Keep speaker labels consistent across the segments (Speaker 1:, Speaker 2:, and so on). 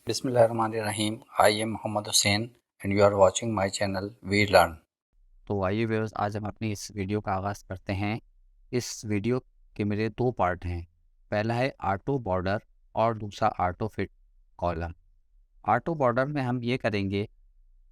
Speaker 1: Bismillahirrahmanirrahim. I am Mohammad Hussain and you are watching my channel We Learn.
Speaker 2: तो आइए viewers, आज हम अपनी इस वीडियो का आगाज़ करते हैं। इस वीडियो के मेरे दो पार्ट हैं। पहला है ऑटो बॉर्डर और दूसरा auto fit column. Auto border में हम ये करेंगे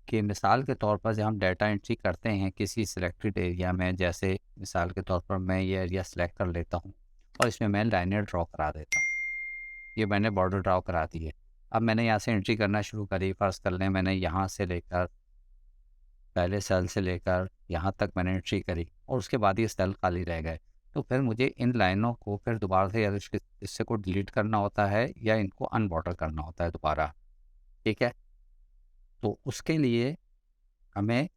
Speaker 2: कि मिसाल के तौर पर जब हम डाटा एंट्री करते हैं किसी सिलेक्टेड एरिया में, जैसे मिसाल के तौर पर मैं ये एरिया सेलेक्ट कर लेता हूँ और इसमें मैं लाइनें ड्रॉ करा देता हूँ। ये मैंने बॉर्डर ड्रॉ करा दी है। अब मैंने यहाँ से एंट्री करना शुरू करी। फ़र्ज़ कर लें मैंने यहाँ से लेकर पहले सेल से लेकर यहाँ तक मैंने एंट्री करी और उसके बाद ये सेल खाली रह गए। तो फिर मुझे इन लाइनों को फिर दोबारा से या इससे को डिलीट करना होता है या इनको अनबॉर्डर करना होता है दोबारा। ठीक है, तो उसके लिए हमें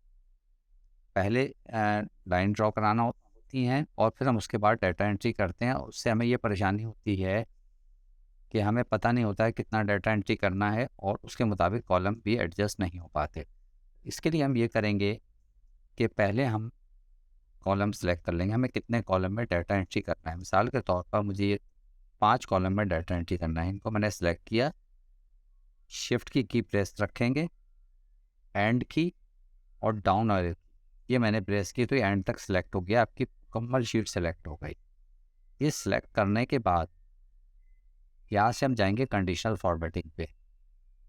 Speaker 2: पहले लाइन ड्रॉ कराना होती हैं और फिर हम उसके बाद डाटा एंट्री करते हैं। उससे हमें ये परेशानी होती है कि हमें पता नहीं होता है कितना डाटा एंट्री करना है और उसके मुताबिक कॉलम भी एडजस्ट नहीं हो पाते। इसके लिए हम ये करेंगे कि पहले हम कॉलम सेलेक्ट कर लेंगे, हमें कितने कॉलम में डाटा एंट्री करना है। मिसाल के तौर पर मुझे ये 5 कॉलम में डाटा एंट्री करना है। इनको मैंने सेलेक्ट किया, शिफ्ट की प्रेस रखेंगे, एंड की और डाउन एरो ये मैंने प्रेस की तो ये एंड तक सेलेक्ट हो गया, आपकी मुकम्मल शीट सेलेक्ट हो गई। ये सेलेक्ट करने के बाद यहाँ से हम जाएंगे कंडीशनल फॉर्मेटिंग पे।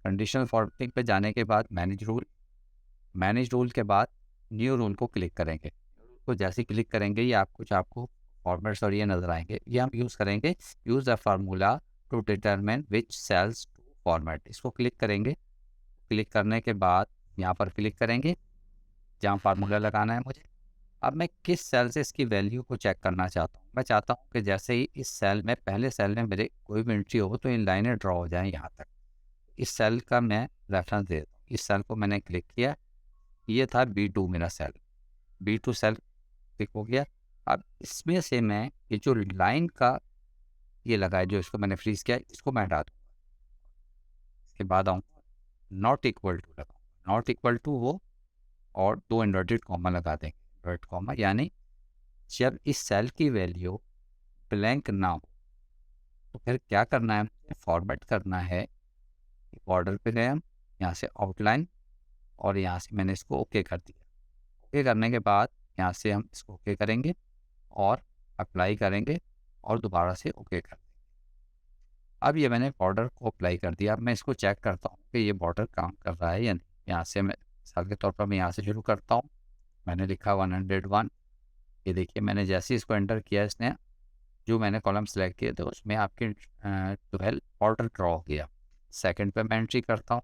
Speaker 2: कंडीशनल फॉर्मेटिंग पे जाने के बाद मैनेज रूल के बाद न्यू रूल को क्लिक करेंगे। तो जैसे क्लिक करेंगे ये आपको फॉर्मेट्स और ये नज़र आएंगे। ये हम यूज़ करेंगे, use a formula to determine which cells to format. इसको क्लिक करेंगे। क्लिक करने के बाद यहाँ पर क्लिक करेंगे जहाँ फार्मूला लगाना है मुझे। अब मैं किस सेल से इसकी वैल्यू को चेक करना चाहता हूँ। मैं चाहता हूँ कि जैसे ही इस सेल में पहले सेल में मेरे कोई भी एंट्री हो तो इन लाइनें ड्रॉ हो जाएँ यहाँ तक। इस सेल का मैं रेफरेंस दे देता हूँ। इस सेल को मैंने क्लिक किया, ये था B2 मेरा सेल। B2 सेल क्लिक हो गया। अब इसमें से मैं ये जो लाइन का ये लगा है, जो इसको मैंने फ्रीज किया, इसको मैं हटा दूँगा। इसके बाद आऊँगा नॉट इक्वल टू लगाऊँगा। नॉट इक्वल टू हो और 2 इन्वर्टेड कॉमा लगा देंगे। इन्वर्टेड कॉमा यानी जब इस सेल की वैल्यू ब्लैंक ना हो तो फिर क्या करना है, फॉर्मेट करना है। बॉर्डर पे गए हम, यहाँ से आउटलाइन और यहाँ से मैंने इसको ओके कर दिया। ओके करने के बाद यहाँ से हम इसको ओके करेंगे और अप्लाई करेंगे और दोबारा से ओके कर देंगे। अब ये मैंने बॉर्डर को अप्लाई कर दिया। अब मैं इसको चेक करता हूँ कि ये बॉर्डर काम कर रहा है या नहीं। यहाँ से मैं मिसाल के तौर पर मैं यहाँ से शुरू करता हूँ। मैंने लिखा 101। ये देखिए मैंने जैसे ही इसको एंटर किया, इसने जो मैंने कॉलम सेलेक्ट किए थे उसमें आपके 12 बॉर्डर ड्रॉ हो गया। सेकंड पे मैं एंट्री करता हूँ।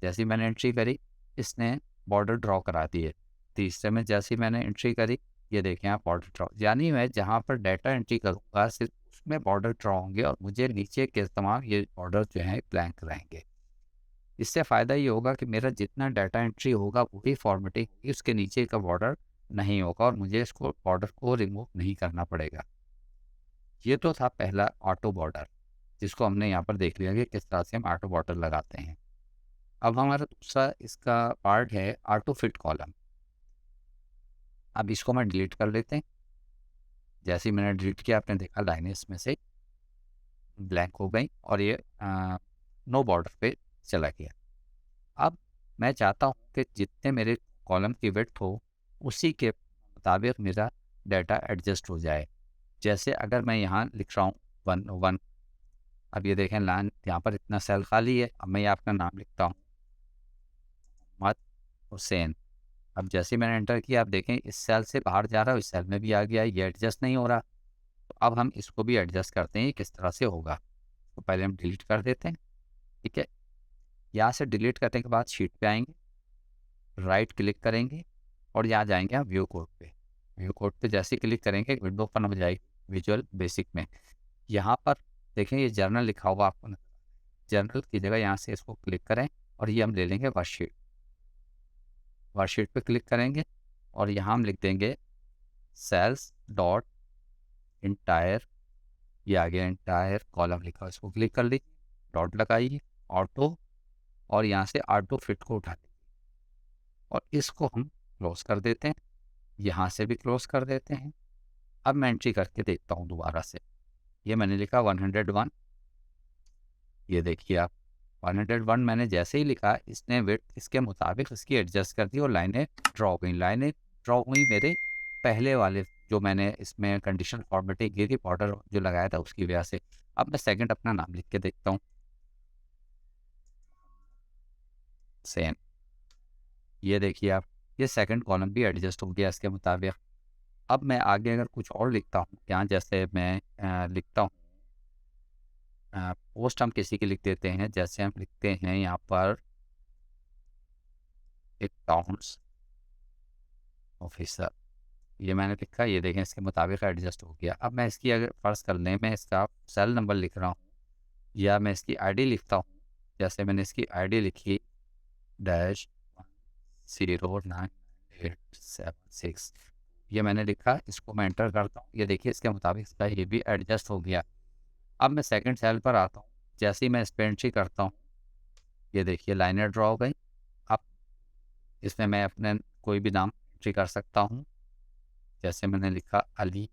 Speaker 2: जैसे ही मैंने एंट्री करी इसने बॉर्डर ड्रॉ करा दिए। तीसरे में जैसे ही मैंने एंट्री करी, ये देखें आप बॉर्डर ड्रॉ, यानी मैं जहाँ पर डाटा एंट्री करूँगा सिर्फ उसमें बॉर्डर ड्रॉ होंगे और मुझे नीचे के तमाम ये बॉर्डर जो हैं ब्लैंक रहेंगे। इससे फ़ायदा ये होगा कि मेरा जितना डाटा एंट्री होगा वही फॉर्मेटिंग होगी, उसके नीचे का बॉर्डर नहीं होगा और मुझे इसको बॉर्डर को रिमूव नहीं करना पड़ेगा। ये तो था पहला ऑटो बॉर्डर, जिसको हमने यहाँ पर देख लिया कि किस तरह से हम ऑटो बॉर्डर लगाते हैं। अब हमारा दूसरा इसका पार्ट है ऑटो फिट कॉलम। अब इसको मैं डिलीट कर लेते हैं। जैसे ही मैंने डिलीट किया, आपने देखा लाइनें इसमें से ब्लैंक हो गई और ये नो बॉर्डर पे चला गया। अब मैं चाहता हूँ कि जितने मेरे कॉलम की विड्थ हो उसी के मुताबिक मेरा डाटा एडजस्ट हो जाए। जैसे अगर मैं यहाँ लिख रहा हूँ 101, अब ये देखें लाइन यहाँ पर इतना सेल खाली है। अब मैं ये आपका नाम लिखता हूँ मोहम्मद हुसैन। अब जैसे ही मैंने एंटर किया, आप देखें इस सेल से बाहर जा रहा है, इस सेल में भी आ गया, ये एडजस्ट नहीं हो रहा। तो अब हम इसको भी एडजस्ट करते हैं किस तरह से होगा। तो पहले हम डिलीट कर देते हैं। ठीक है, यहाँ से डिलीट करने के बाद शीट पे आएंगे, राइट क्लिक करेंगे और यहाँ जाएंगे हम व्यू कोड पे। व्यू कोड पे जैसे क्लिक करेंगे एक विंडो ओपन हो जाएगी विजुअल बेसिक में। यहाँ पर देखें ये जर्नल लिखा हुआ आपको नजर, जर्नल की जगह यहाँ से इसको क्लिक करें और ये हम ले लेंगे वर्कशीट। वर्कशीट पे क्लिक करेंगे और यहाँ हम लिख देंगे सेल्स डॉट इंटायर। ये आ गया इंटायर कॉलम लिखा, इसको क्लिक कर लीजिए, डॉट लगाइए, ऑटो और यहाँ से ऑटो फिट को उठा लीजिए और इसको हम क्लोज कर देते हैं। यहाँ से भी क्लोज कर देते हैं। अब मैं एंट्री करके देखता हूँ दोबारा से। ये मैंने लिखा 101। ये देखिए आप 101 मैंने जैसे ही लिखा, इसने विड्थ इसके मुताबिक इसकी एडजस्ट कर दी और लाइनें ड्रॉ हो गई। लाइनें ड्रॉ हुई मेरे पहले वाले जो मैंने इसमें कंडीशन फॉर्मेटिंग की थी बॉर्डर जो लगाया था उसकी वजह से। अब मैं सेकंड अपना नाम लिख के देखता हूँ, सेन। ये देखिए आप, ये सेकंड कॉलम भी एडजस्ट हो गया इसके मुताबिक। अब मैं आगे अगर कुछ और लिखता हूँ, यहाँ जैसे मैं लिखता हूँ, पोस्ट हम किसी की लिख देते हैं, जैसे हम लिखते हैं यहाँ पर अकाउंट्स ऑफिसर। ये मैंने लिखा, ये देखें इसके मुताबिक एडजस्ट हो गया। अब मैं इसकी अगर फ़र्ज़ कर लें मैं इसका सेल नंबर लिख रहा हूँ या मैं इसकी आईडी लिखता हूँ, जैसे मैंने इसकी आईडी लिखी -09876, ये मैंने लिखा, इसको मैं एंटर करता हूँ। ये देखिए इसके मुताबिक इसका ये भी एडजस्ट हो गया। अब मैं सेकंड सेल पर आता हूँ, जैसे ही मैं इस पे एंट्री करता हूँ, ये देखिए लाइनें ड्रॉ हो गई। अब इसमें मैं अपने कोई भी नाम एंट्री कर सकता हूँ, जैसे मैंने लिखा अली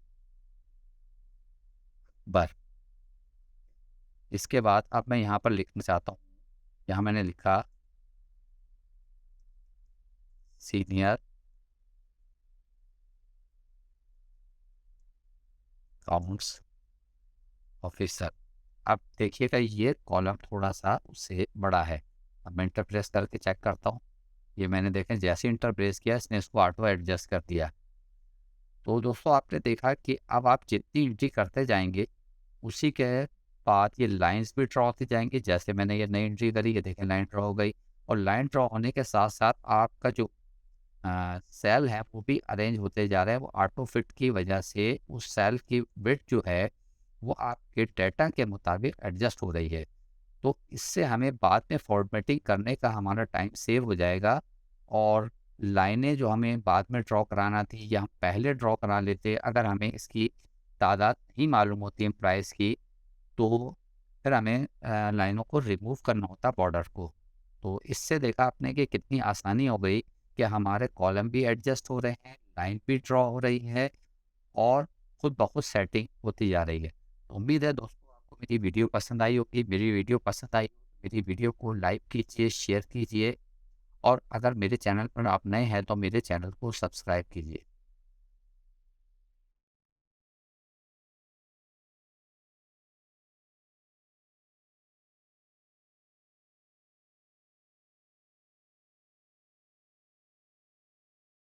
Speaker 2: बर। इसके बाद अब मैं यहाँ पर लिखना चाहता हूँ, यहाँ मैंने लिखा सीनियर अकाउंट्स ऑफिसर। अब देखिएगा ये कॉलम थोड़ा सा उससे बड़ा है। अब मैं इंटर प्रेस करके चेक करता हूँ, ये मैंने देखें जैसे इंटर प्रेस किया इसने इसको ऑटो एडजस्ट कर दिया। तो दोस्तों आपने देखा कि अब आप जितनी एंट्री करते जाएंगे उसी के बाद ये लाइंस भी ड्रॉ होती जाएंगी। जैसे मैंने ये नई एंट्री करी, ये देखें लाइन ड्रॉ हो गई, और लाइन ड्रॉ होने के साथ साथ आपका जो सेल है वो भी अरेंज होते जा रहा है। वो ऑटो फिट की वजह से उस सेल की विड्थ जो है वो आपके डेटा के मुताबिक एडजस्ट हो रही है। तो इससे हमें बाद में फॉर्मेटिंग करने का हमारा टाइम सेव हो जाएगा, और लाइनें जो हमें बाद में ड्रॉ कराना थी या हम पहले ड्रॉ करा लेते, अगर हमें इसकी तादाद नहीं मालूम होती प्राइस की, तो फिर हमें लाइनों को रिमूव करना होता बॉर्डर को। तो इससे देखा आपने कि कितनी आसानी हो गई कि हमारे कॉलम भी एडजस्ट हो रहे हैं, लाइन भी ड्रॉ हो रही है और खुद ब खुद सेटिंग होती जा रही है। तो उम्मीद है दोस्तों आपको मेरी वीडियो पसंद आई होगी। मेरी वीडियो पसंद आई, मेरी वीडियो को लाइक कीजिए, शेयर कीजिए, और अगर मेरे चैनल पर आप नए हैं तो मेरे चैनल को सब्सक्राइब कीजिए।